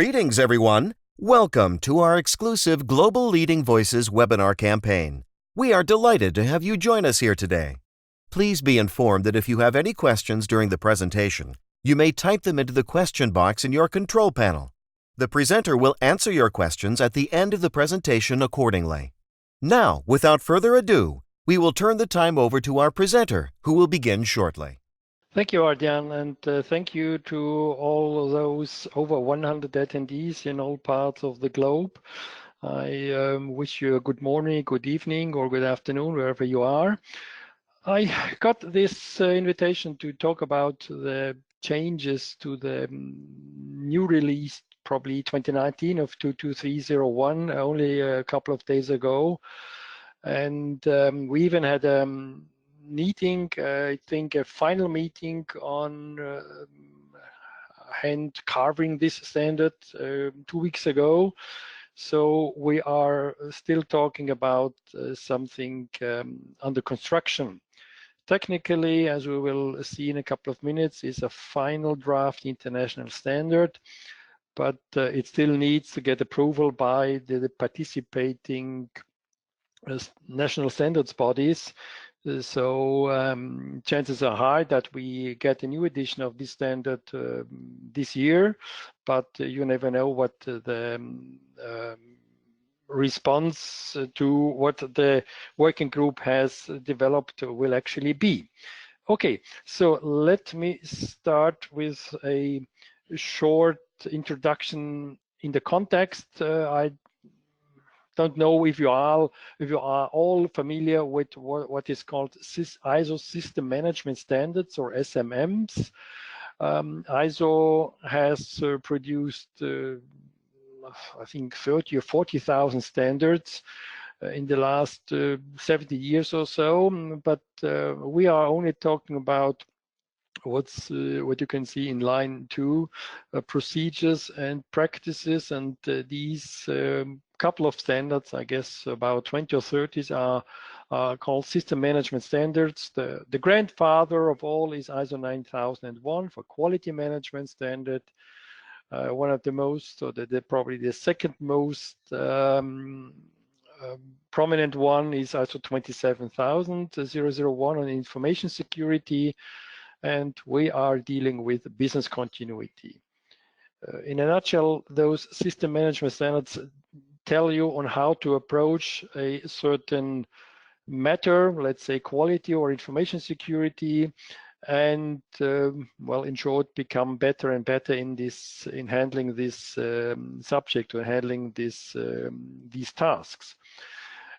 Greetings, everyone. Welcome to our exclusive Global Leading Voices webinar campaign. We are delighted to have you join us here today. Please be informed that if you have any questions during the presentation, you may type them into the question box in your control panel. The presenter will answer your questions at the end of the presentation accordingly. Now, without further ado, we will turn the time over to our presenter, who will begin shortly. Thank you, Ardian, and thank you to all of those over 100 attendees in all parts of the globe. I wish you a good morning, good evening, or good afternoon, wherever you are. I got this invitation to talk about the changes to the new release, probably 2019 of 22301, only a couple of days ago. And we even had meeting, I think a final meeting on hand carving this standard 2 weeks ago. So we are still talking about something under construction. Technically, as we will see in a couple of minutes, is a final draft international standard, but it still needs to get approval by the participating national standards bodies. So chances are high that we get a new edition of this standard this year, but you never know what the response to what the working group has developed will actually be. Okay, so let me start with a short introduction in the context. I don't know if you are all familiar with what is called ISO System Management Standards, or SMMs. ISO has produced, I think, 30 or 40,000 standards in the last 70 years or so, but we are only talking about what you can see in line 2, procedures and practices, and these couple of standards, I guess about 20 or 30, are called system management standards. The grandfather of all is ISO 9001 for quality management standard. One of the most, or probably the second most prominent one is ISO 27001 on information security. And we are dealing with business continuity. In a nutshell, those system management standards tell you on how to approach a certain matter, let's say quality or information security, and well, in short, become better and better in handling this subject, or handling these tasks.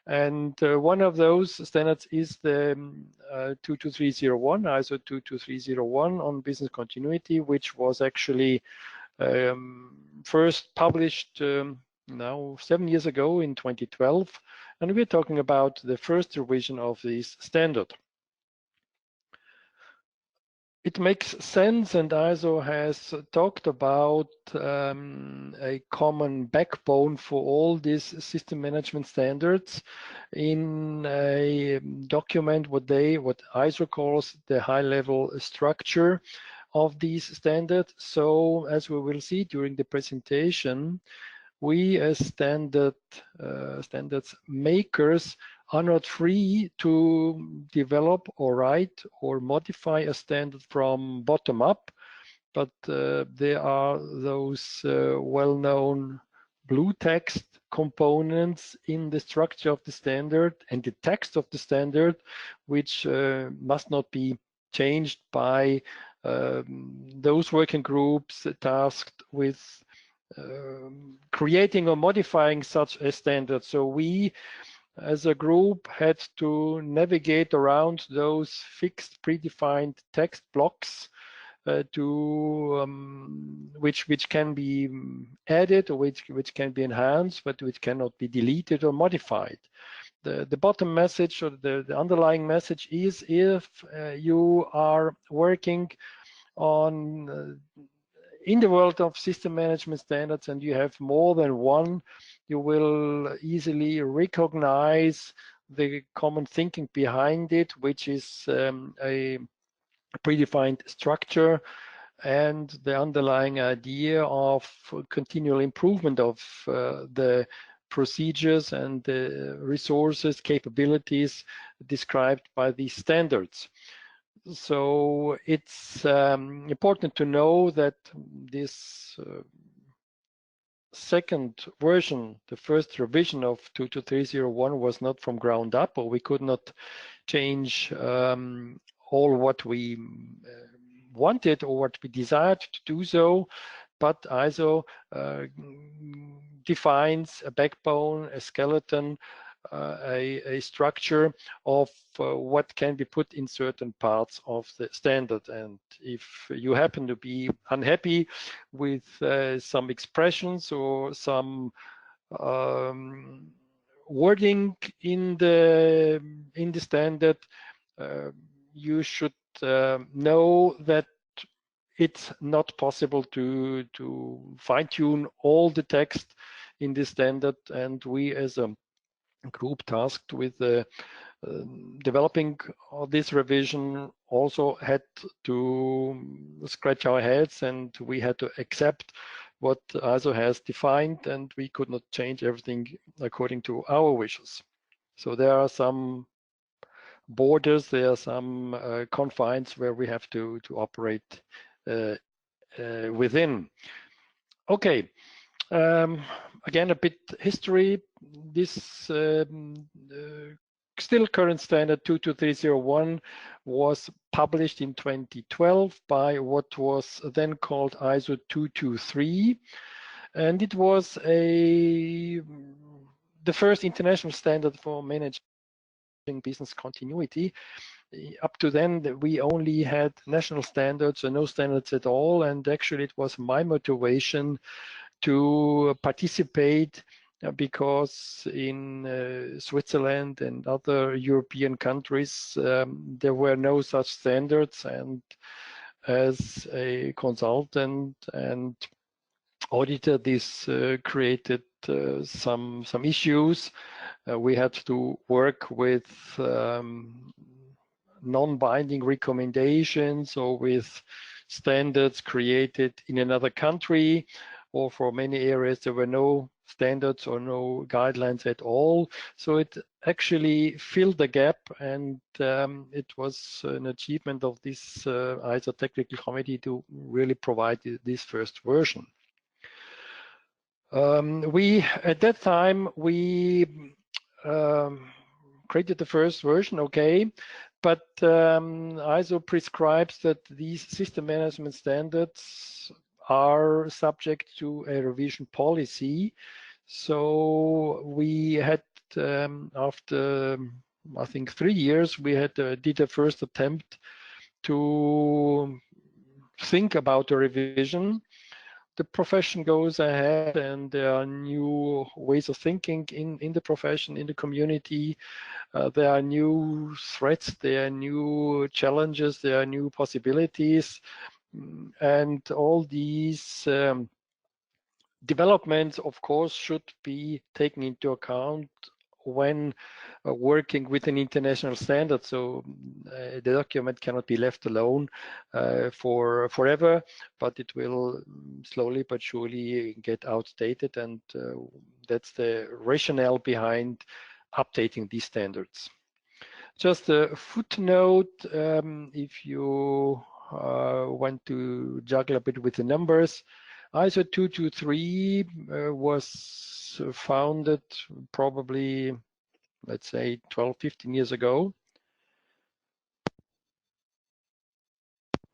And one of those standards is the 22301, ISO 22301 on business continuity, which was actually first published now 7 years ago in 2012. And we're talking about the first revision of this standard. It makes sense, and ISO has talked about a common backbone for all these system management standards in a document what ISO calls the high-level structure of these standards. So as we will see during the presentation, we as standards makers are not free to develop or write or modify a standard from bottom up, but there are those well-known blue text components in the structure of the standard and the text of the standard, which must not be changed by those working groups tasked with creating or modifying such a standard. So we, as a group, had to navigate around those fixed predefined text blocks which can be added, or which can be enhanced, but which cannot be deleted or modified. The bottom message, or the underlying message, is if you are working on in the world of system management standards and you have more than one, you will easily recognize the common thinking behind it, which is a predefined structure and the underlying idea of continual improvement of the procedures and the resources, capabilities described by these standards. So it's important to know that this second version, the first revision of 22301 was not from ground up, or we could not change all what we wanted or what we desired to do so, but ISO defines a backbone, a skeleton, a structure of what can be put in certain parts of the standard. And if you happen to be unhappy with some expressions or some wording in the standard, you should know that it's not possible to fine-tune all the text in the standard, and we as a group tasked with developing this revision also had to scratch our heads, and we had to accept what ISO has defined, and we could not change everything according to our wishes. So there are some borders, there are some confines where we have to operate within. Okay, again, a bit history. This still current standard 22301 was published in 2012 by what was then called ISO 223, and it was the first international standard for managing business continuity. Up to then, we only had national standards or no standards at all, and actually it was my motivation to participate because in Switzerland and other European countries there were no such standards, and as a consultant and auditor, this created some issues. We had to work with non-binding recommendations or with standards created in another country, or for many areas there were no standards or no guidelines at all. So it actually filled the gap, and it was an achievement of this ISO technical committee to really provide this first version. At that time we created the first version, okay, but ISO prescribes that these system management standards are subject to a revision policy. So we had, after I think 3 years, we had did a first attempt to think about a revision. The profession goes ahead, and there are new ways of thinking in the profession, in the community. There are new threats, there are new challenges, there are new possibilities, and all these developments, of course, should be taken into account when working with an international standard. So the document cannot be left alone for forever, but it will slowly but surely get outdated, and that's the rationale behind updating these standards. Just a footnote, if you want to juggle a bit with the numbers, ISO 223 was founded probably, let's say, 12, 15 years ago.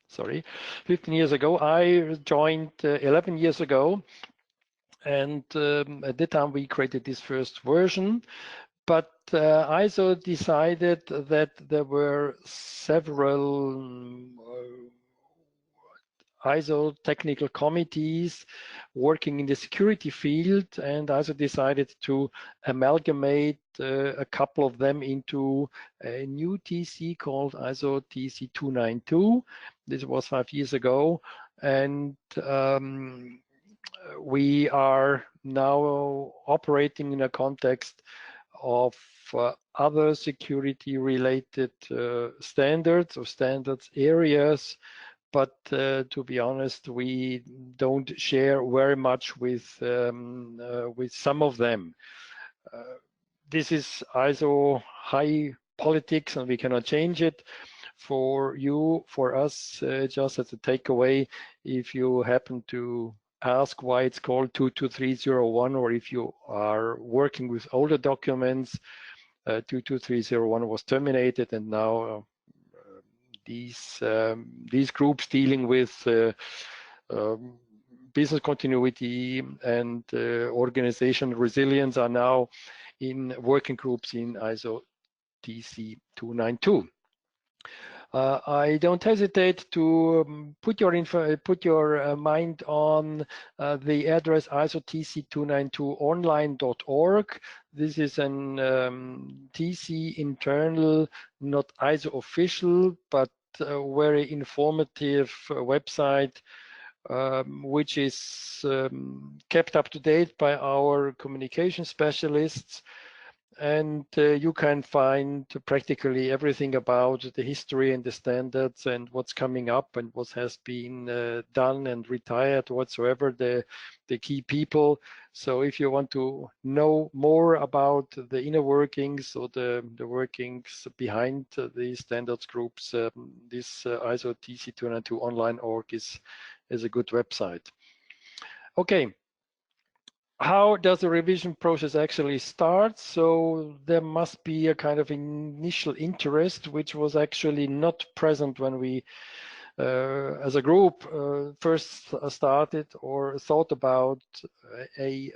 Sorry, 15 years ago. I joined 11 years ago, and at that time we created this first version. But ISO decided that there were several ISO technical committees working in the security field, and ISO decided to amalgamate a couple of them into a new TC called ISO TC 292. This was 5 years ago, and we are now operating in a context of other security related standards or standards areas, but to be honest, we don't share very much with some of them. This is ISO high politics, and we cannot change it. For you, for us, just as a takeaway, if you happen to ask why it's called 22301, or if you are working with older documents, 22301 was terminated, and now these groups dealing with business continuity and organization resilience are now in working groups in ISO TC 292. I don't hesitate to put your mind on the address isotc292online.org. This is an TC internal, not ISO official, but very informative website, which is kept up to date by our communication specialists. And you can find practically everything about the history and the standards and what's coming up and what has been done and retired, whatsoever, the key people. So if you want to know more about the inner workings or the workings behind the standards groups, this ISO TC292 online org is a good website. Okay. How does the revision process actually start? So there must be a kind of initial interest, which was actually not present when we, as a group, first started or thought about a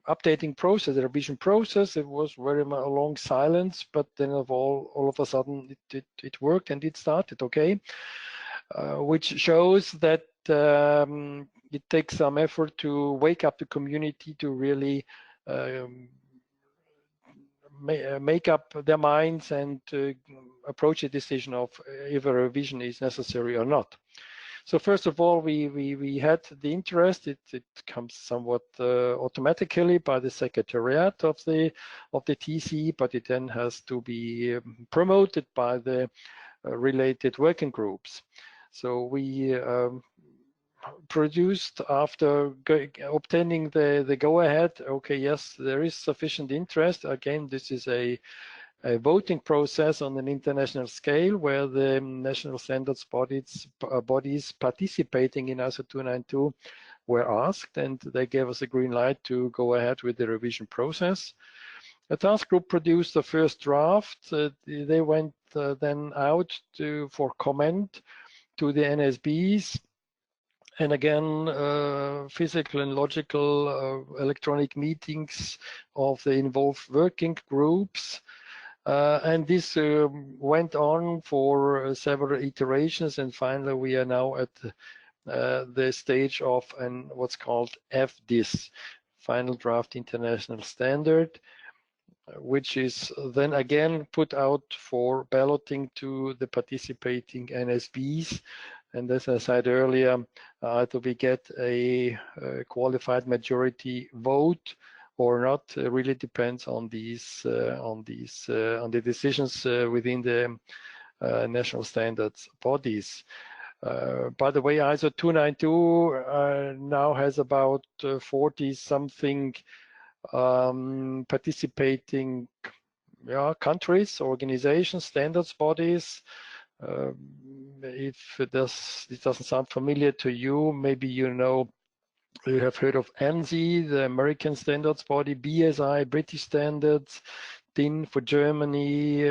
updating process, a revision process. It was very much a long silence, but then all of a sudden it worked and it started. Okay, which shows that it takes some effort to wake up the community to really make up their minds and approach a decision of if a revision is necessary or not. So first of all, we had the interest. It comes somewhat automatically by the secretariat of the TC, but it then has to be promoted by the related working groups. So we produced, after obtaining the go-ahead, okay, yes, there is sufficient interest. Again, this is a voting process on an international scale where the national standards bodies participating in ISO 292 were asked, and they gave us a green light to go ahead with the revision process. A task group produced the first draft. They went then out for comment to the NSBs. And again, physical and logical electronic meetings of the involved working groups. And this went on for several iterations, and finally we are now at the stage of what's called FDIS, Final Draft International Standard, which is then again put out for balloting to the participating NSBs. And as I said earlier, either we get a qualified majority vote or not. Really depends on these on the decisions within the national standards bodies. By the way, ISO 292 now has about 40 something participating countries, organizations, standards bodies. If it doesn't sound familiar to you, maybe you have heard of ANSI, the American standards body, BSI, British standards, DIN for Germany.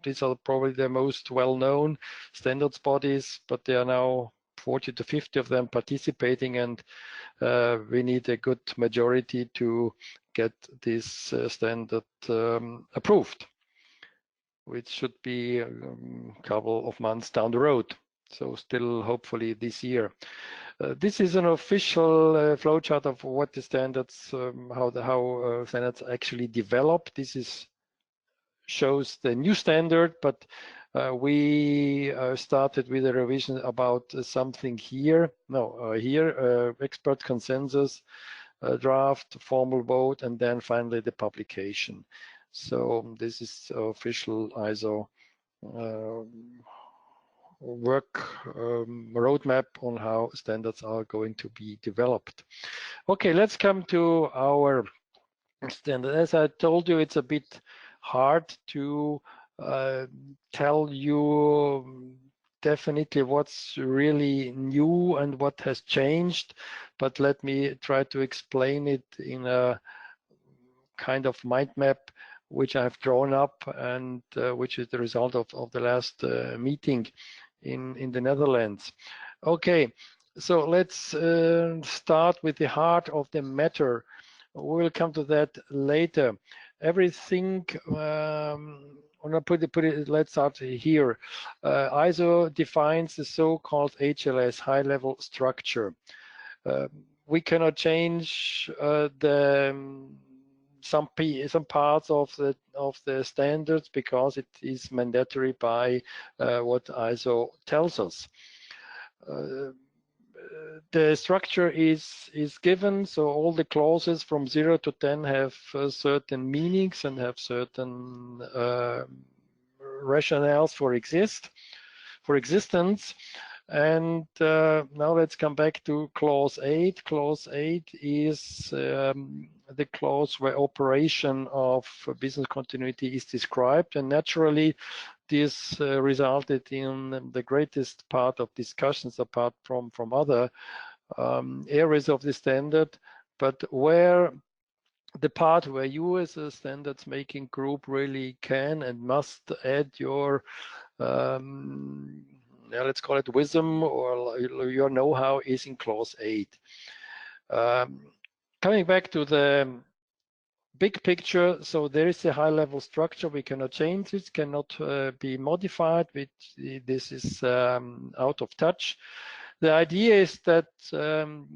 These are probably the most well-known standards bodies, but there are now 40 to 50 of them participating, and we need a good majority to get this standard approved, which should be a couple of months down the road. So still hopefully this year. This is an official flowchart of what the standards, how standards actually develop. This shows the new standard, but we started with a revision about something here. No, here expert consensus, draft, formal vote, and then finally the publication. So this is official ISO work roadmap on how standards are going to be developed. Okay, let's come to our standard. As I told you, it's a bit hard to tell you definitely what's really new and what has changed, but let me try to explain it in a kind of mind map which I've drawn up and which is the result of the last meeting in the Netherlands. Okay, so let's start with the heart of the matter. We'll come to that later. Everything, let's start here. ISO defines the so-called HLS, high-level structure. We cannot change some parts of the standards because it is mandatory by what ISO tells us. The structure is given, so all the clauses from 0 to 10 have certain meanings and have certain rationales for existence. And now let's come back to clause 8. Clause 8 is the clause where operation of business continuity is described, and naturally this resulted in the greatest part of discussions apart from other areas of the standard, but where the part where you as a standards making group really can and must add your let's call it wisdom or your know-how is in clause 8. Coming back to the big picture, so there is a high-level structure. We cannot change it, cannot be modified. This is out of touch. The idea is that the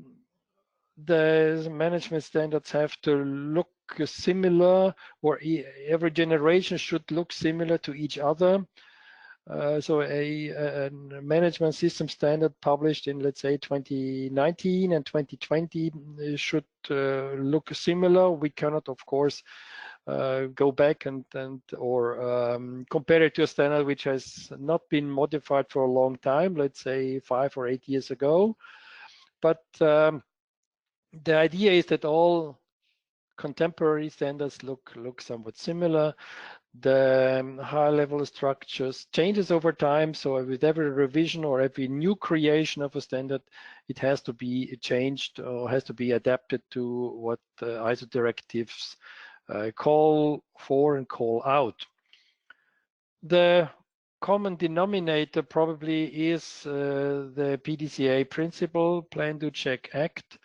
management standards have to look similar, or every generation should look similar to each other. So a management system standard published in, let's say, 2019 and 2020 should look similar. We cannot, of course, go back and compare it to a standard which has not been modified for a long time, let's say 5 or 8 years ago. But the idea is that all contemporary standards look somewhat similar. The high-level structures changes over time, so with every revision or every new creation of a standard, it has to be changed or has to be adapted to what the ISO directives call for and call out. The common denominator probably is the PDCA principle, Plan, Do, Check, Act.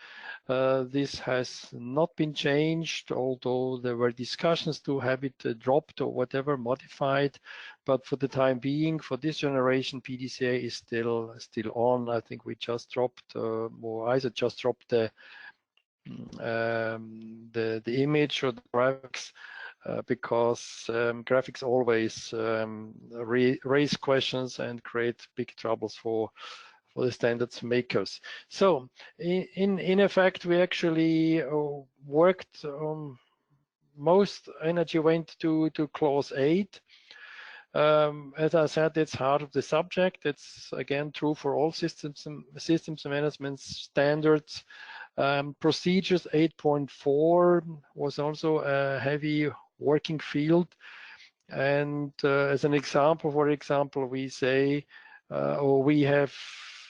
This has not been changed, although there were discussions to have it dropped or whatever, modified. But for the time being, for this generation, PDCA is still on. I think we just dropped, or ISO just dropped the image or the graphics because graphics always raise questions and create big troubles for the standards makers. So in effect, we actually worked most energy went to clause 8. As I said, it's heart of the subject. It's again true for all systems management standards. Procedures 8.4 was also a heavy working field. And as an example, for example, we say, or we have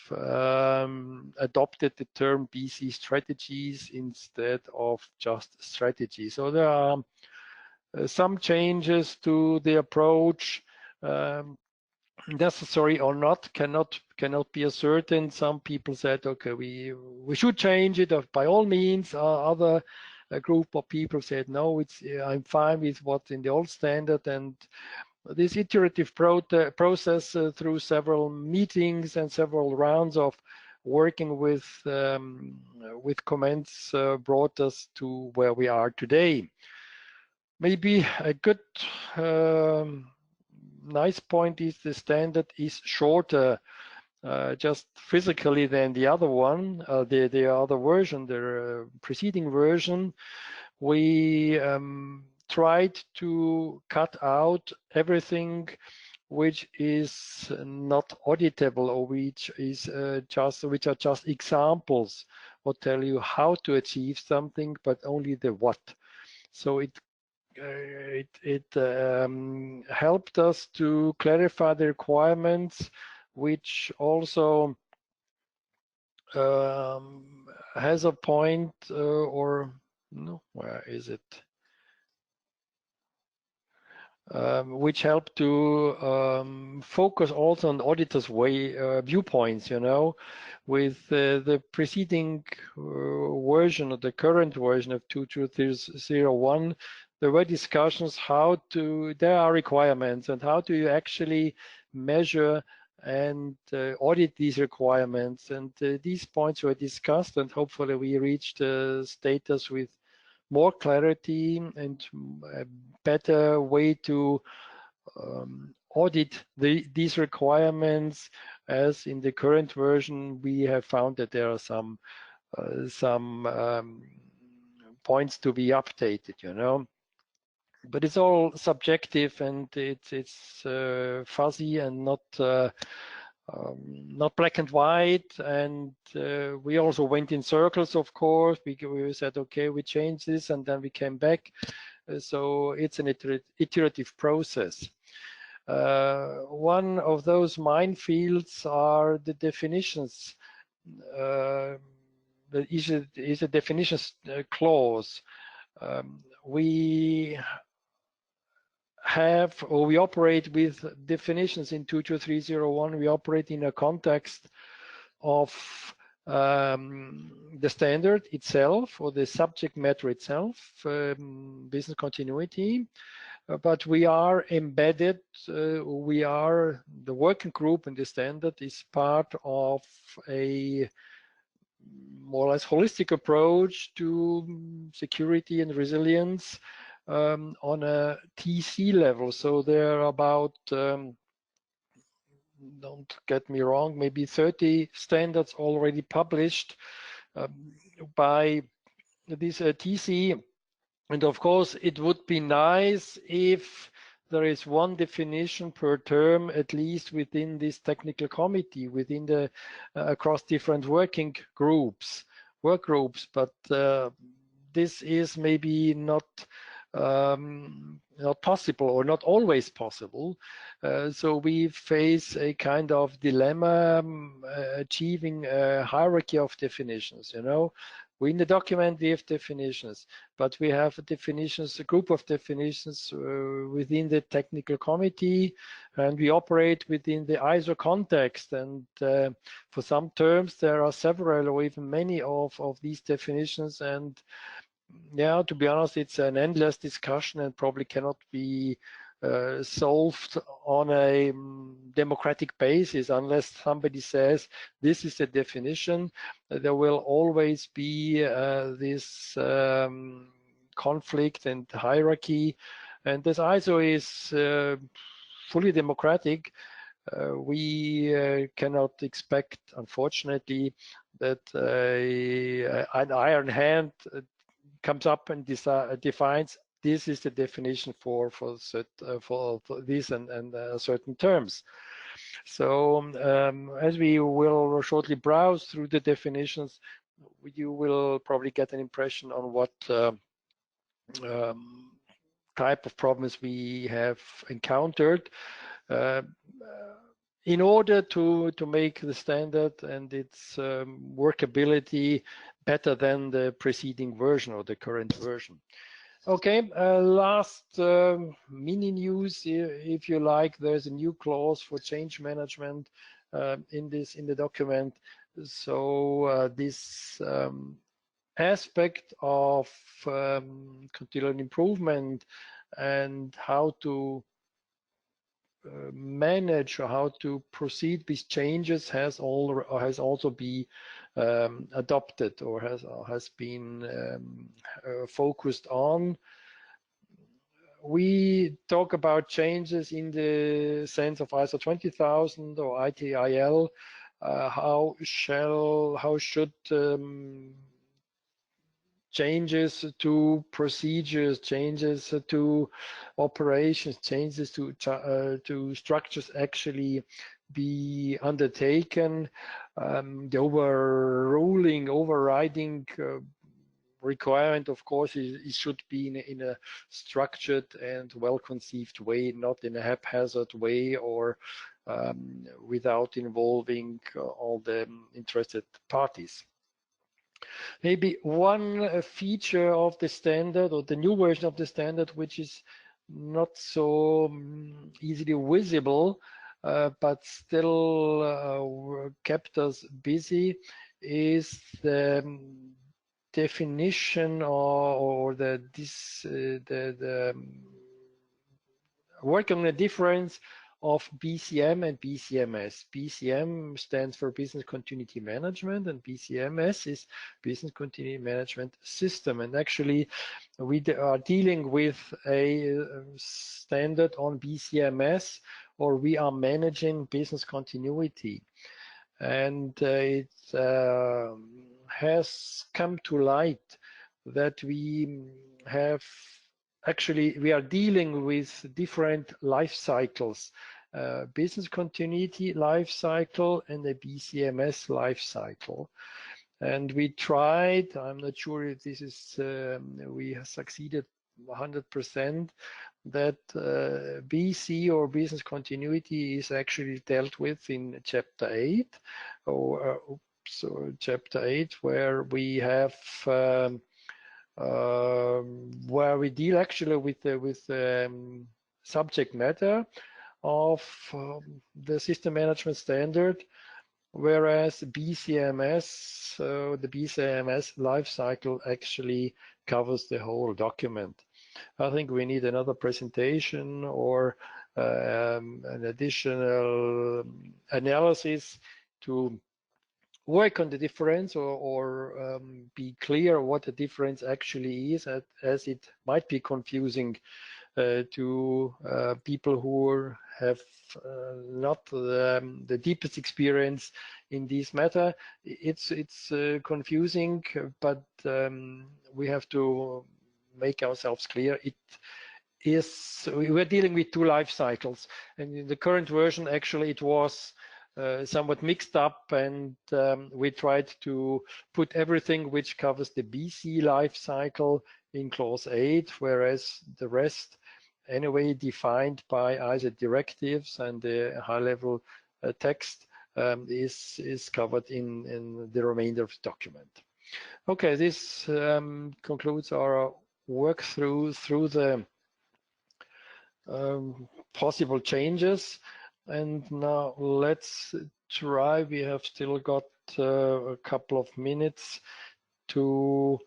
adopted the term BC strategies instead of just strategy. So there are some changes to the approach, necessary or not, cannot be ascertained. Some people said, okay, we should change it by all means. Other group of people said, no, I'm fine with what's in the old standard. And this iterative process through several meetings and several rounds of working with comments brought us to where we are today. Maybe a good nice point is the standard is shorter just physically than the other one, the other version, the preceding version. We tried to cut out everything which is not auditable, or which are just examples or tell you how to achieve something, but only the what. So it helped us to clarify the requirements, which also has a point, or no, where is it? Which help to focus also on auditors' viewpoints, you know, with the preceding version or the current version of 2201. There were discussions there are requirements, and how do you actually measure and audit these requirements. And these points were discussed, and hopefully we reached a status with more clarity and a better way to audit these requirements. As in the current version, we have found that there are some points to be updated, you know. But it's all subjective, and it's fuzzy and not black and white. And we also went in circles, of course. We said, okay, we changed this, and then we came back. So it's an iterative process. One of those minefields are the definitions. Is a definitions clause. We operate with definitions in 22301. We operate in a context of the standard itself, or the subject matter itself, business continuity, but we are embedded, the working group, and the standard is part of a more or less holistic approach to security and resilience on a TC level. So there are about, don't get me wrong, maybe 30 standards already published by this TC. And of course, it would be nice if there is one definition per term, at least within this technical committee, within the across different work groups. But this is maybe not possible, or not always possible. So we face a kind of dilemma achieving a hierarchy of definitions, you know. In the document we have definitions, but we have definitions, a group of definitions within the technical committee, and we operate within the ISO context. And for some terms there are several or even many of these definitions, and yeah, to be honest, it's an endless discussion and probably cannot be solved on a democratic basis unless somebody says this is the definition. There will always be this conflict and hierarchy, and this ISO is fully democratic. We cannot expect, unfortunately, that an iron hand comes up and defines this is the definition for these and certain terms. So as we will shortly browse through the definitions, you will probably get an impression on what type of problems we have encountered in order to make the standard and its workability better than the preceding version or the current version. Okay, last mini news, if you like. There's a new clause for change management in the document. So this aspect of continual improvement and how to manage or how to proceed with changes has also been adopted, or has been focused on. We talk about changes in the sense of ISO 20000 or ITIL. How should changes to procedures, changes to operations, changes to structures actually be undertaken. The overriding requirement, of course, it should be in a structured and well-conceived way, not in a haphazard way or without involving all the interested parties. Maybe one feature of the standard or the new version of the standard, which is not so easily visible, but still kept us busy, is the definition or the work on the difference of BCM and BCMS. BCM stands for Business Continuity Management, and BCMS is Business Continuity Management System. And actually, we are dealing with a standard on BCMS, or we are managing business continuity. And it has come to light that we are dealing with different life cycles, business continuity life cycle and a BCMS life cycle. And we tried, I'm not sure if this is, we have succeeded 100%, that BC or business continuity is actually dealt with in Chapter 8, so Chapter 8, where we have where we deal actually with the subject matter of the system management standard, whereas BCMS, the BCMS lifecycle actually covers the whole document. I think we need another presentation or an additional analysis to work on the difference or be clear what the difference actually is, as it might be confusing to people who have not the deepest experience in this matter. It's confusing, but we have to make ourselves clear. We're dealing with two life cycles, and in the current version, actually, it was somewhat mixed up, and we tried to put everything which covers the BC life cycle in clause 8, whereas the rest, anyway, defined by either directives and the high-level text is covered in the remainder of the document. Okay, this concludes our work through the possible changes. And now let's try, we have still got a couple of minutes to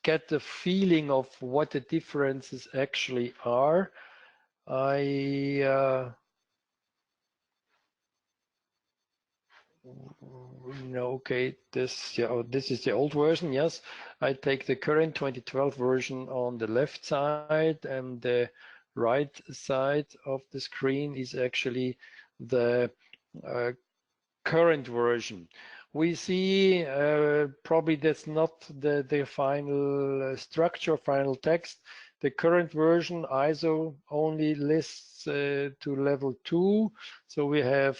get the feeling of what the differences actually are. Okay, this is the old version, yes. I take the current 2012 version on the left side, and the right side of the screen is actually the current version. We see probably that's not the final structure, final text. The current version ISO only lists to level 2. So we have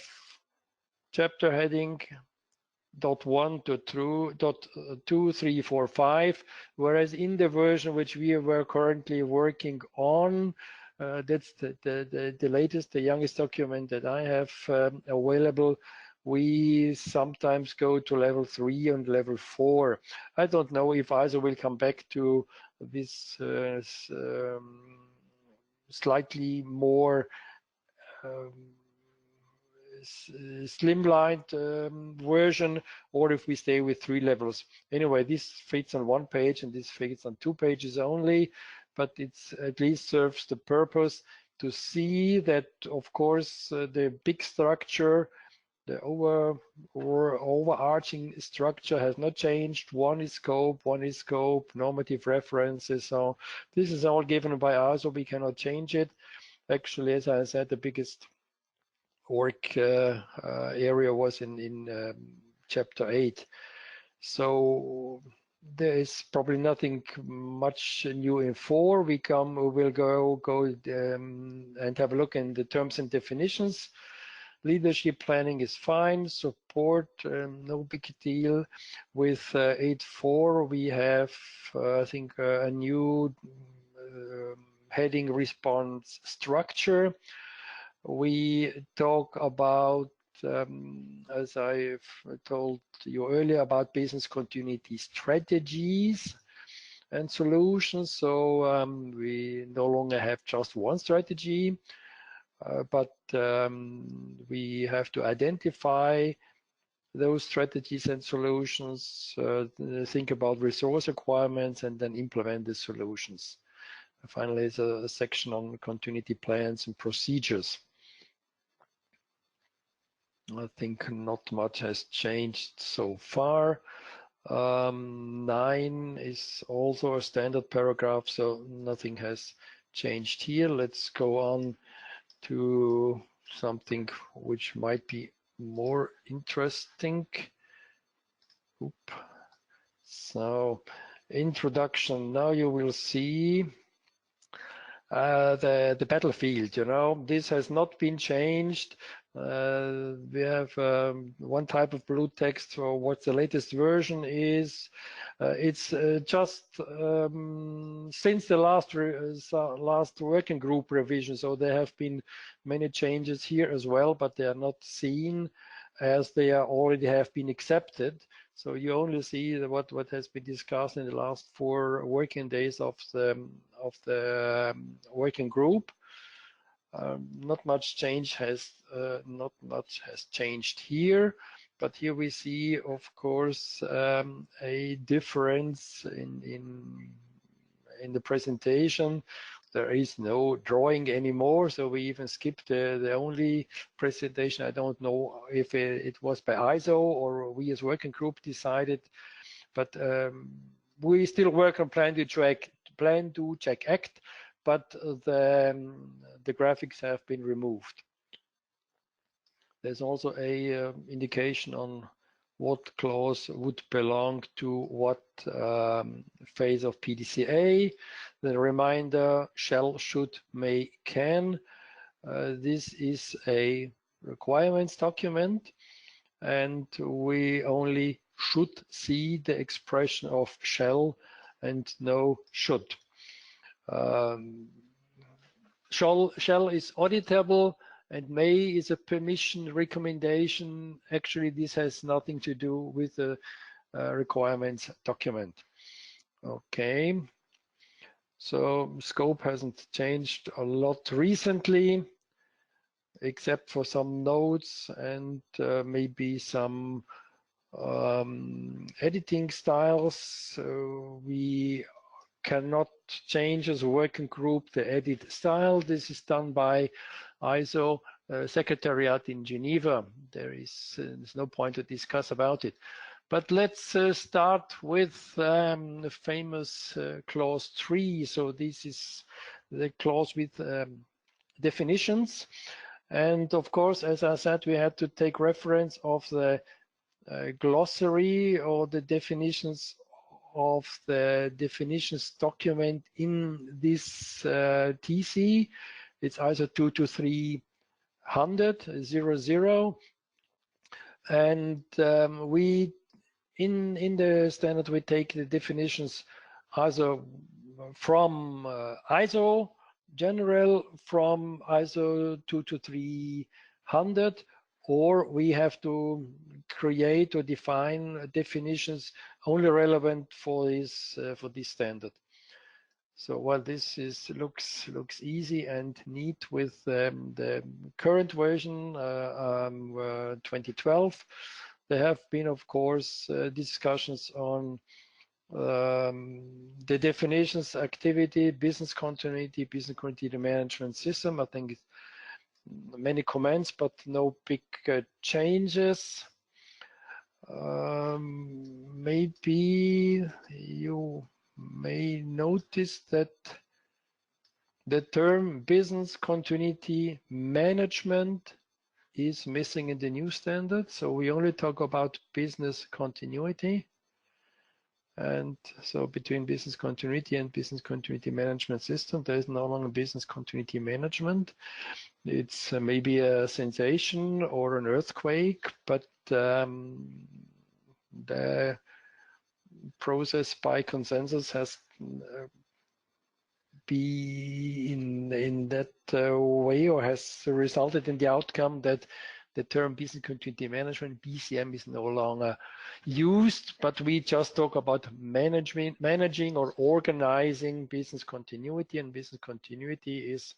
chapter heading .1 to 2, 3, 4, 5, whereas in the version which we were currently working on, that's the latest, the youngest document that I have available, we sometimes go to level 3 and level 4. I don't know if ISO will come back to this slightly more slimlined version, or if we stay with 3 levels. Anyway, this fits on 1 page and this fits on 2 pages only, but it's at least serves the purpose to see that, of course, the big structure, the overarching structure has not changed. One is scope, normative references. So this is all given by ISO. We cannot change it. Actually, as I said, the biggest work area was in chapter 8. So there is probably nothing much new in 4. We will go and have a look in the terms and definitions. Leadership planning is fine. Support, no big deal. With 8.4, we have, I think, a new heading response structure. We talk about, as I've told you earlier, about business continuity strategies and solutions. So we no longer have just one strategy, but we have to identify those strategies and solutions, think about resource requirements, and then implement the solutions. Finally, there's a section on continuity plans and procedures. I think not much has changed so far. 9 is also a standard paragraph, so nothing has changed here. Let's go on to something which might be more interesting. So, introduction. Now you will see the battlefield. You know, this has not been changed. We have one type of blue text for what the latest version is. It's just since the last working group revision, so there have been many changes here as well, but they are not seen as they are already have been accepted. So you only see what has been discussed in the last 4 working days of the working group. Not much has changed here, but here we see, of course, a difference in the presentation. There is no drawing anymore, so we even skipped the only presentation. I don't know if it was by ISO or we as working group decided, but we still work on plan, do, check, act, but the graphics have been removed. There's also a indication on what clause would belong to what phase of PDCA. The reminder: shall, should, may, can. This is a requirements document, and we only should see the expression of shall and no should. Shall is auditable, and may is a permission recommendation. Actually, this has nothing to do with the requirements document. Okay, so scope hasn't changed a lot recently, except for some notes and maybe some editing styles. So we cannot change as a working group the edit style. This is done by ISO Secretariat in Geneva. There's no point to discuss about it. But let's start with the famous clause 3. So this is the clause with definitions. And of course, as I said, we had to take reference of the glossary or the definitions of the definitions document in this TC. It's ISO 22300, and we in the standard we take the definitions either from ISO general, from ISO 22300, or we have to create or define definitions only relevant for this standard. So while this looks easy and neat with the current version 2012, there have been, of course, discussions on the definitions: activity, business continuity management system. I think it's many comments, but no big changes. Maybe you may notice that the term business continuity management is missing in the new standard. So we only talk about business continuity. And so between business continuity and business continuity management system, there is no longer business continuity management. It's maybe a sensation or an earthquake, but the process by consensus has been in that way, or has resulted in the outcome that the term business continuity management, BCM, is no longer used, but we just talk about managing or organizing business continuity, and business continuity has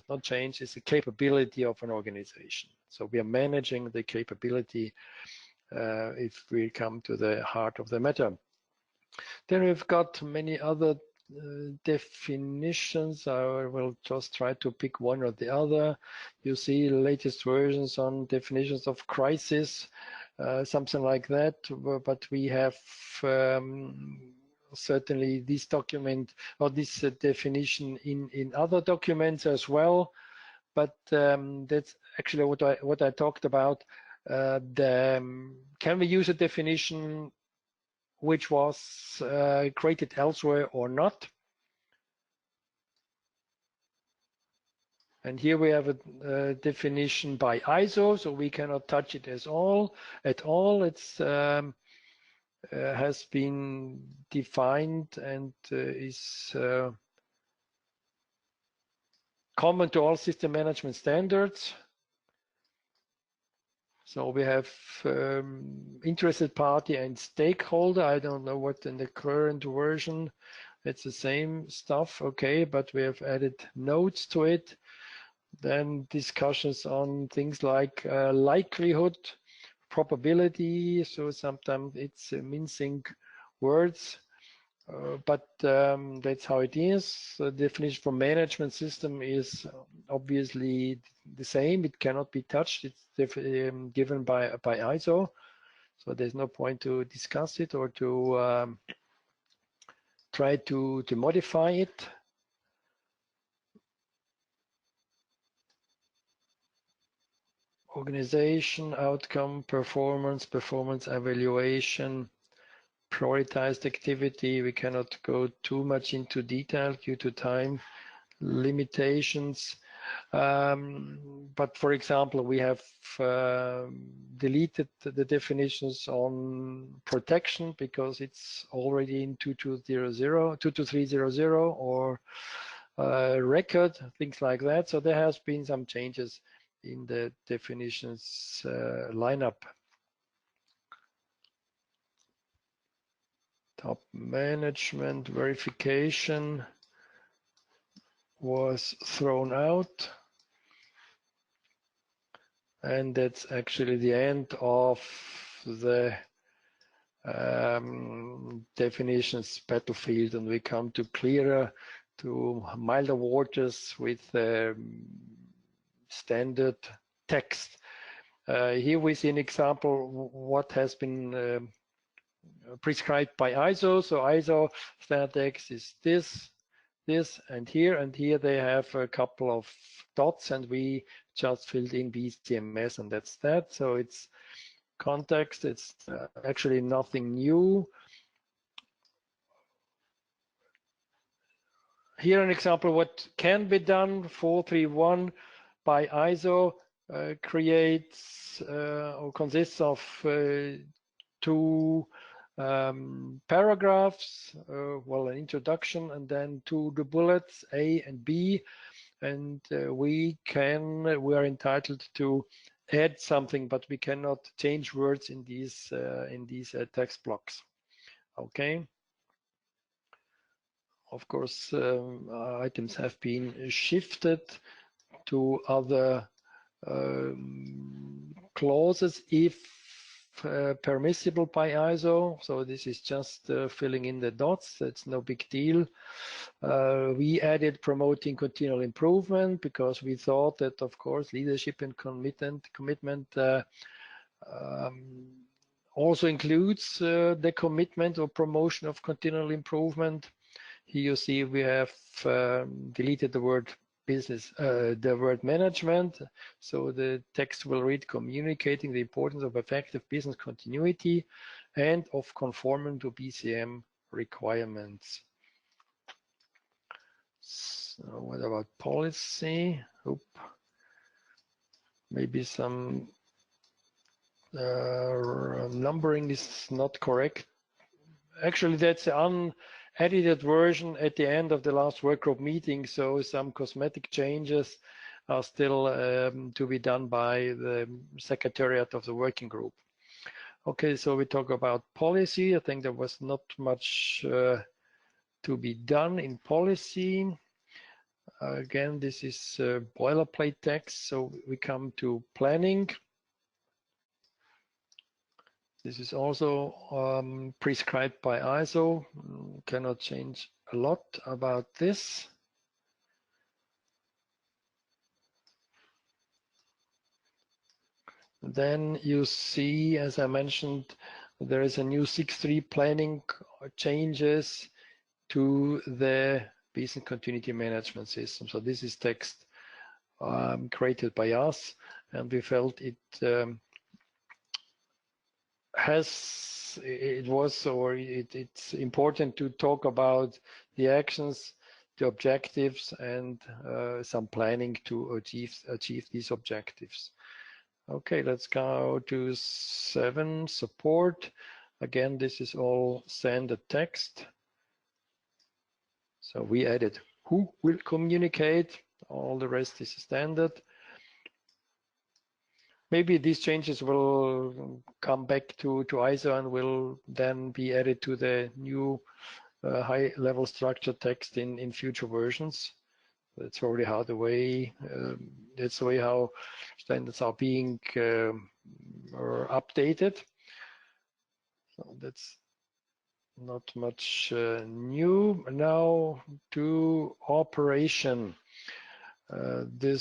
not changed. It's a capability of an organization. So we are managing the capability if we come to the heart of the matter. Then we've got many other definitions. I will just try to pick one or the other. You see the latest versions on definitions of crisis, something like that. But we have certainly this document or this definition in other documents as well. But that's actually what I talked about. Can we use a definition which was created elsewhere or not? And here we have a definition by ISO, so we cannot touch it at all. It's has been defined and is common to all system management standards. So we have interested party and stakeholder. I don't know what in the current version, it's the same stuff, okay, but we have added notes to it. Then discussions on things like likelihood, probability. So sometimes it's mincing words, but that's how it is. The definition for management system is obviously the same. It cannot be touched. It's given by ISO. So there's no point to discuss it or to try to modify it. Organization, outcome, performance evaluation, prioritized activity. We cannot go too much into detail due to time limitations. But for example, we have deleted the definitions on protection because it's already in 22300 or record, things like that. So there has been some changes in the definitions lineup. Top management verification was thrown out. And that's actually the end of the definitions battlefield, and we come to clearer, to milder waters with standard text. Here we see an example what has been prescribed by ISO. So ISO standard text is this, and here they have a couple of dots, and we just filled in BCMS, and that's that. So it's context, it's actually nothing new. Here an example what can be done. 431 by ISO creates or consists of two paragraphs, well, an introduction and then two bullets, A and B, and we are entitled to add something, but we cannot change words in these text blocks. Okay. Of course, items have been shifted to other clauses if permissible by ISO. So this is just filling in the dots. That's no big deal. We added promoting continual improvement because we thought that, of course, leadership and commitment also includes the commitment or promotion of continual improvement. Here you see we have deleted the word business, the word management. So the text will read communicating the importance of effective business continuity and of conforming to BCM requirements. So what about policy? Oop. Maybe some numbering is not correct. Actually, that's the unedited version at the end of the last workgroup meeting, so some cosmetic changes are still to be done by the secretariat of the working group. Okay, so we talk about policy. I think there was not much to be done in policy. Again, this is boilerplate text, so we come to planning. This is also prescribed by ISO. Cannot change a lot about this. Then you see, as I mentioned, there is a new 6.3 planning changes to the business continuity management system. So this is text created by us, and we felt it's important to talk about the actions, the objectives, and some planning to achieve these objectives. Okay, let's go to 7, support. Again, this is all standard text. So we added who will communicate, all the rest is standard. Maybe these changes will come back to ISO and will then be added to the new high-level structure text in future versions. That's already how that's the way how standards are being or updated. So that's not much new. Now to operation. The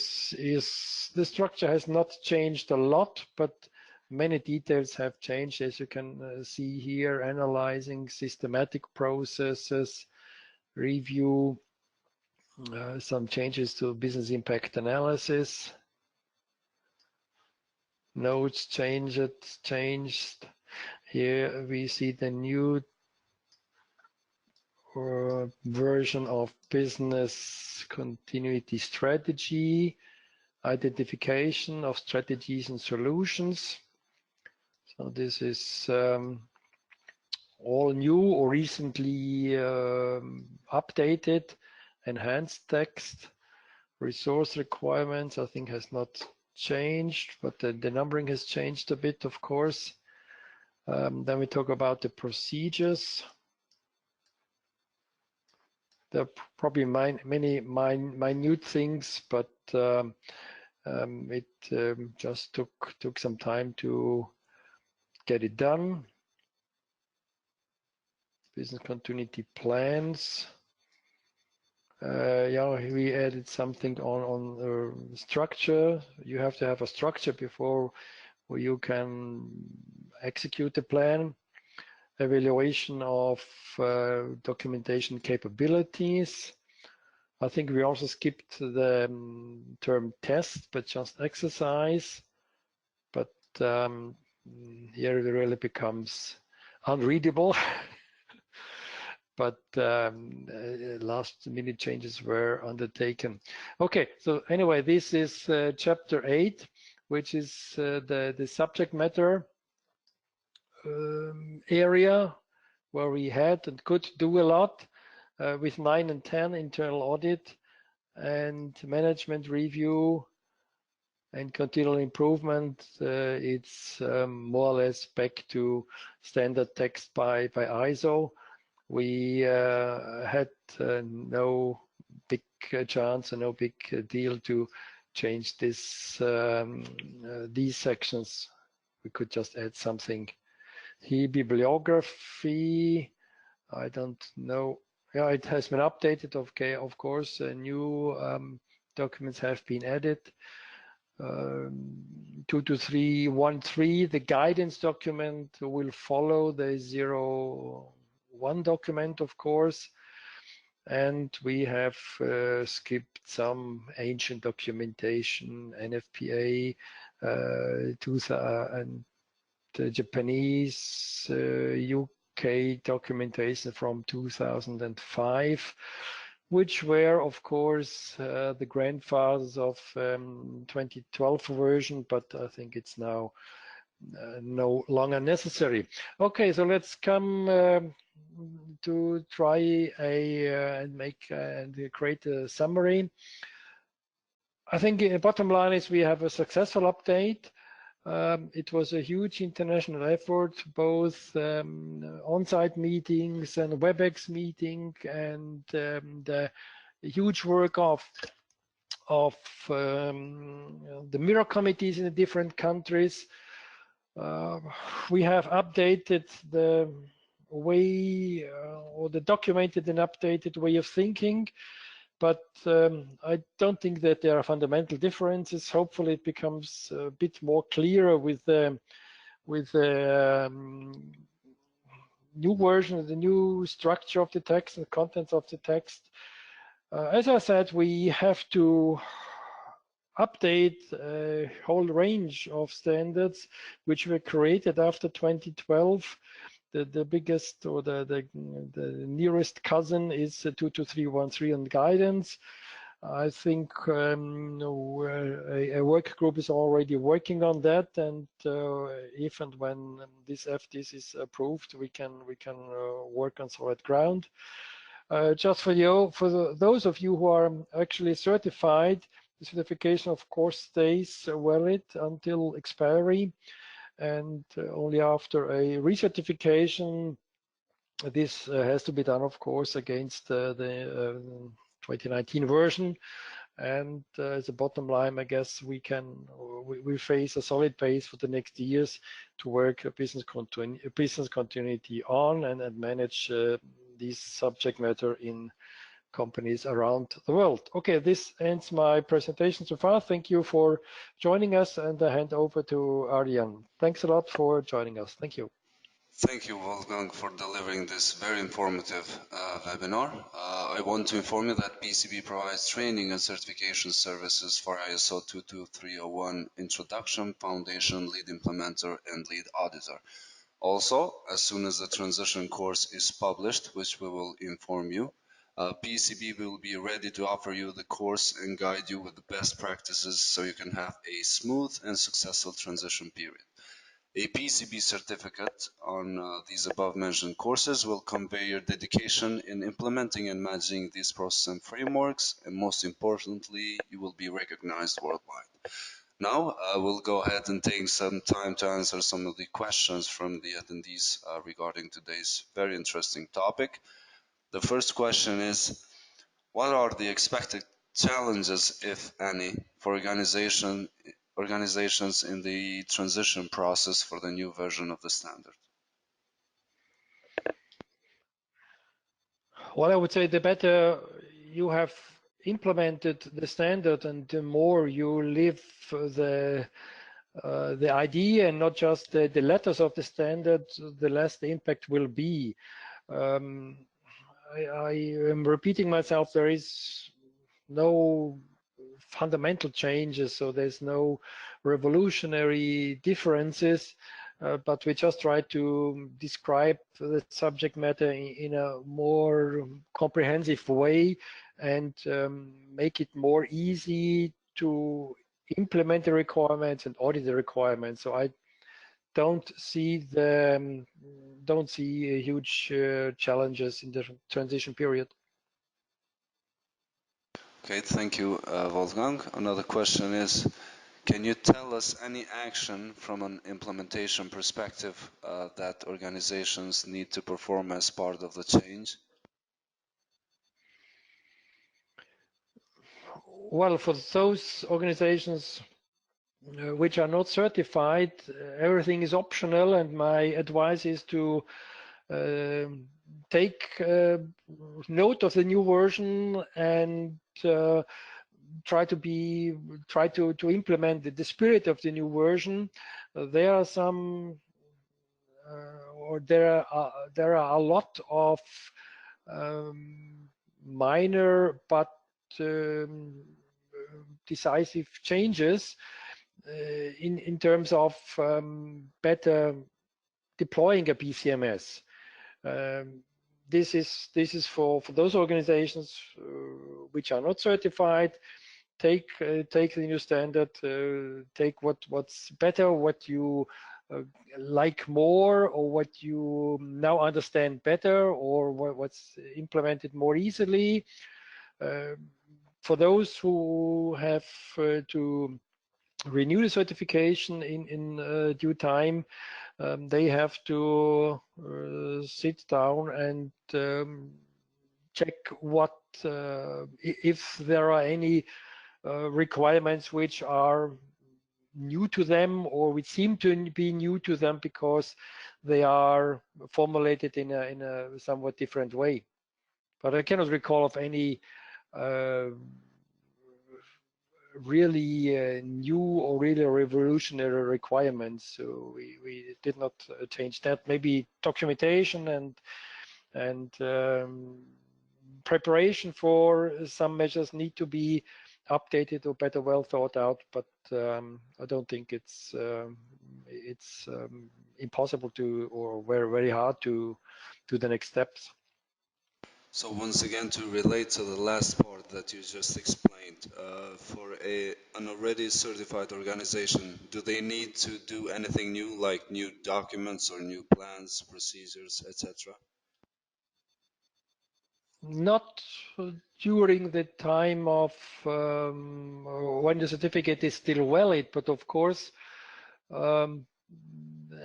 structure has not changed a lot, but many details have changed, as you can see here, analyzing systematic processes, review, some changes to business impact analysis, notes changed. Here we see the new version of business continuity strategy, identification of strategies and solutions. So this is all new or recently updated, enhanced text. Resource requirements, I think, has not changed, but the numbering has changed a bit, of course. Then we talk about the procedures. There are probably many minute things, but it just took some time to get it done. Business continuity plans. Yeah, we added something on structure. You have to have a structure before you can execute the plan. Evaluation of documentation capabilities. I think we also skipped the term test, but just exercise. But here it really becomes unreadable. But last minute changes were undertaken. Okay, so anyway, this is chapter 8, which is the subject matter area where we had and could do a lot with 9 and 10, internal audit and management review and continual improvement. It's more or less back to standard text by ISO. We had no big chance and no big deal to change this these sections. We could just add something. The bibliography, I don't know. Yeah, it has been updated. Okay, of course, new documents have been added. 22313, the guidance document will follow the 01 document, of course. And we have skipped some ancient documentation, NFPA, and the Japanese, UK UK documentation from 2005, which were, of course, the grandfathers of 2012 version, but I think it's now no longer necessary. Okay, so let's come to try and create a summary. I think the bottom line is we have a successful update. It was a huge international effort, both on-site meetings and WebEx meeting, and the huge work of the mirror committees in the different countries. We have updated the way or the documented and updated way of thinking, but I don't think that there are fundamental differences. Hopefully it becomes a bit more clearer with the new version, the new structure of the text and contents of the text. As I said, we have to update a whole range of standards which were created after 2012. The biggest or the nearest cousin is 22313 on guidance. I think a work group is already working on that, and if and when this FDIS is approved, we can work on solid ground. Just for you, for those of you who are actually certified, the certification of course stays valid until expiry, and only after a recertification, this has to be done, of course, against the 2019 version. And as a bottom line, I guess we face a solid base for the next years to work business continuity on and manage this subject matter in companies around the world. Okay, this ends my presentation so far. Thank you for joining us, and I hand over to Arjan. Thanks a lot for joining us. Thank you. Thank you, Wolfgang, for delivering this very informative webinar. I want to inform you that PCB provides training and certification services for ISO 22301 Introduction, Foundation, Lead Implementer, and Lead Auditor. Also, as soon as the transition course is published, which we will inform you, PCB will be ready to offer you the course and guide you with the best practices so you can have a smooth and successful transition period. A PCB certificate on these above-mentioned courses will convey your dedication in implementing and managing these processes and frameworks, and most importantly, you will be recognized worldwide. Now, we'll go ahead and take some time to answer some of the questions from the attendees regarding today's very interesting topic. The first question is, what are the expected challenges, if any, for organizations in the transition process for the new version of the standard? Well, I would say the better you have implemented the standard and the more you live the idea and not just the letters of the standard, the less the impact will be. I am repeating myself, there is no fundamental changes, so there's no revolutionary differences, but we just try to describe the subject matter in a more comprehensive way and make it more easy to implement the requirements and audit the requirements. So I don't see huge challenges in the transition period. Okay, thank you, Wolfgang. Another question is, can you tell us any action from an implementation perspective that organizations need to perform as part of the change? Well, for those organizations which are not certified, everything is optional, and my advice is to take note of the new version and try to implement the spirit of the new version. There are some, or there are a lot of minor but decisive changes in terms of better deploying a BCMS. This is for those organizations which are not certified. Take the new standard. Take what's better, what you like more, or what you now understand better, or what's implemented more easily. For those who have to renew the certification in due time, they have to sit down and check what if there are any requirements which are new to them or which seem to be new to them because they are formulated in a somewhat different way. But I cannot recall of any really new or really revolutionary requirements. So we did not change that. Maybe documentation and preparation for some measures need to be updated or better well thought out, but I don't think it's impossible to, or very, very hard to do the next steps. So once again, to relate to the last part that you just explained, for an already certified organization, do they need to do anything new, like new documents or new plans, procedures, etc.? Not during the time of when the certificate is still valid, but of course,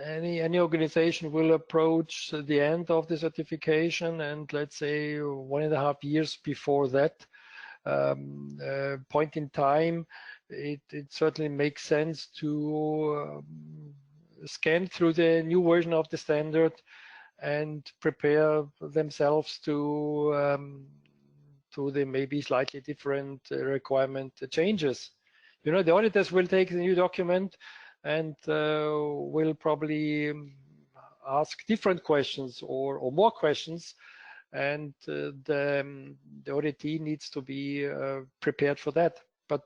any organization will approach the end of the certification, and let's say 1.5 years before that point in time, it certainly makes sense to scan through the new version of the standard and prepare themselves to the maybe slightly different requirement changes. You know, the auditors will take the new document and will probably ask different questions or more questions, and the auditee needs to be prepared for that. But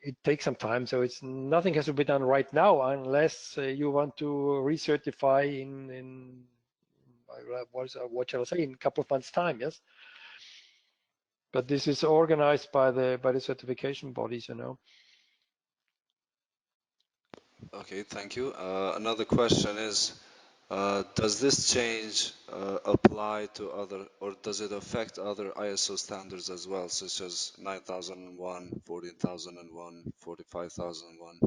it takes some time, so nothing has to be done right now unless you want to recertify in what shall I say, in a couple of months' time, yes. But this is organized by the certification bodies, you know. Okay, thank you. Another question is, does this change apply to other, or does it affect other ISO standards as well, such as 9001, 14001, 45001?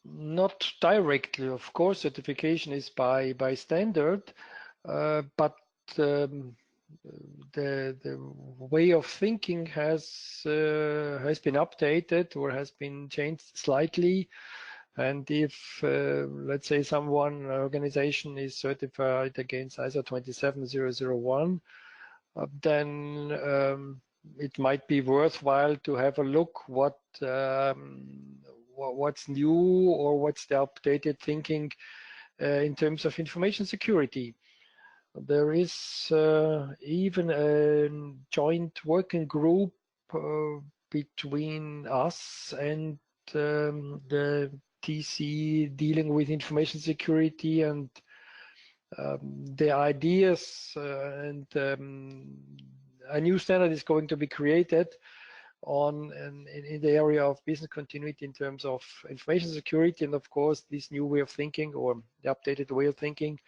Not directly, of course. Certification is by standard, but the way of thinking has been updated or has been changed slightly. And if let's say an organization is certified against ISO 27001, then it might be worthwhile to have a look what's new or what's the updated thinking in terms of information security. There is even a joint working group between us and the TC dealing with information security, and the ideas and a new standard is going to be created in the area of business continuity in terms of information security. And of course, this new way of thinking, or the updated way of thinking,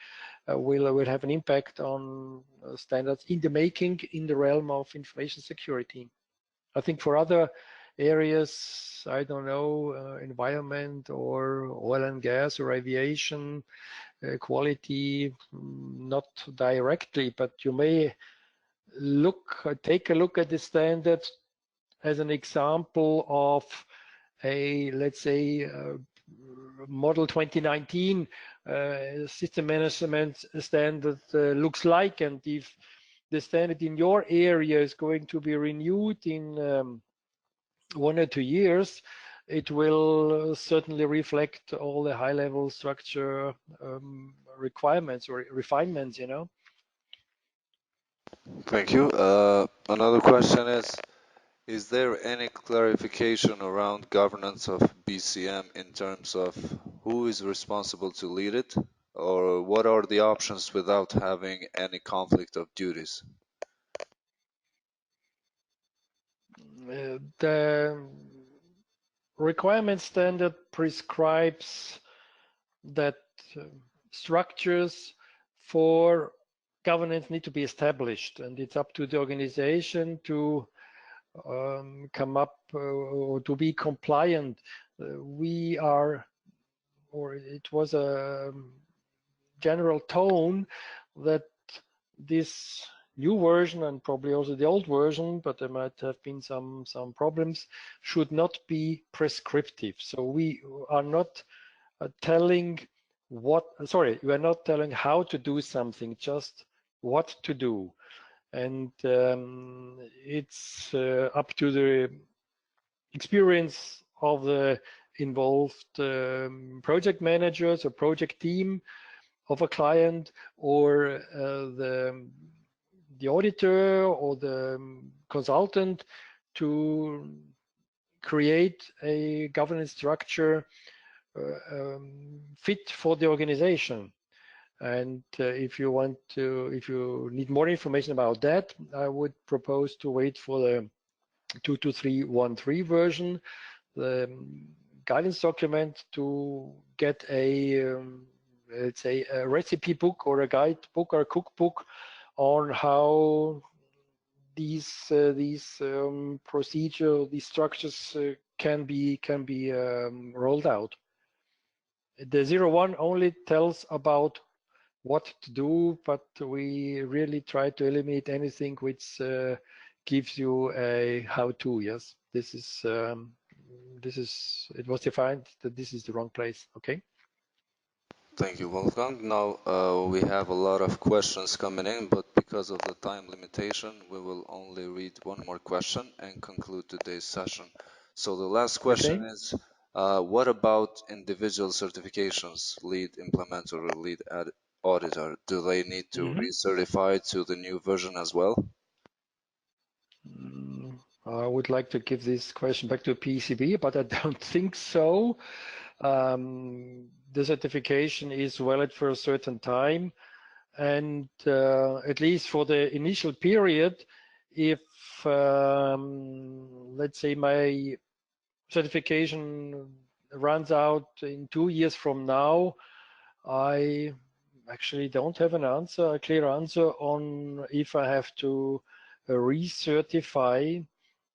will have an impact on standards in the making in the realm of information security. I think for other areas, I don't know, environment or oil and gas or aviation, quality, not directly, but you may take a look at the standard as an example of a, let's say, model 2019 system management standard looks like, and if the standard in your area is going to be renewed in 1 or 2 years, it will certainly reflect all the high-level structure requirements or refinements, you know. Thank you. Another question is there any clarification around governance of BCM in terms of who is responsible to lead it, or what are the options without having any conflict of duties? The requirement standard prescribes that structures for governance need to be established, and it's up to the organization to come up or to be compliant. We are, or it was a general tone that this new version and probably also the old version, but there might have been some problems, should not be prescriptive. So we are not telling we are not telling how to do something, just what to do. And it's up to the experience of the involved project managers or project team of a client, or the auditor or the consultant to create a governance structure fit for the organization. And if you need more information about that, I would propose to wait for the 22313 version, the guidance document, to get a let's say a recipe book or a guidebook or a cookbook on how these these structures can be rolled out. The 01 only tells about what to do, but we really try to eliminate anything which gives you a how-to. Yes, this is it was defined that this is the wrong place. Okay. Thank you, Wolfgang. Now we have a lot of questions coming in, but because of the time limitation, we will only read one more question and conclude today's session. So the last question is, what about individual certifications, lead implementer or lead auditor? Do they need to recertify to the new version as well? I would like to give this question back to PCB, but I don't think so. The certification is valid for a certain time, and at least for the initial period, if let's say my certification runs out in 2 years from now, I actually don't have a clear answer on if I have to recertify.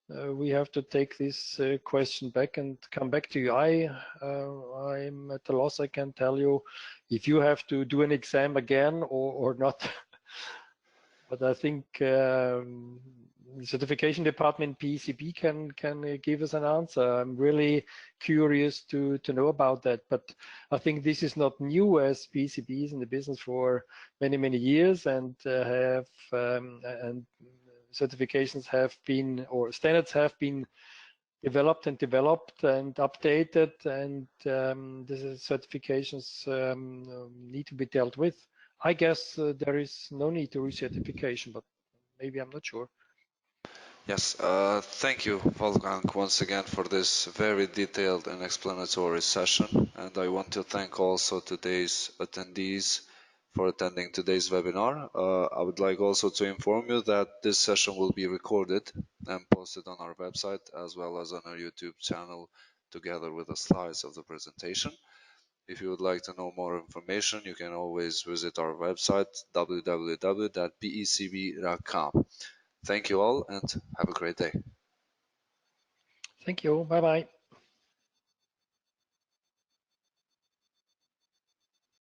We have to take this question back and come back to you. I'm at a loss. I can tell you if you have to do an exam again or not. But I think the certification department PCB can give us an answer. I'm really curious to know about that. But I think this is not new, as PCB is in the business for many years and certifications have been, or standards have been developed and updated, and the certifications need to be dealt with. I guess there is no need to recertification, but maybe I'm not sure. Yes, thank you, Wolfgang, once again for this very detailed and explanatory session. And I want to thank also today's attendees for attending today's webinar. I would like also to inform you that this session will be recorded and posted on our website as well as on our YouTube channel together with the slides of the presentation. If you would like to know more information, you can always visit our website www.pecb.com. Thank you all and have a great day. Thank you. Bye-bye.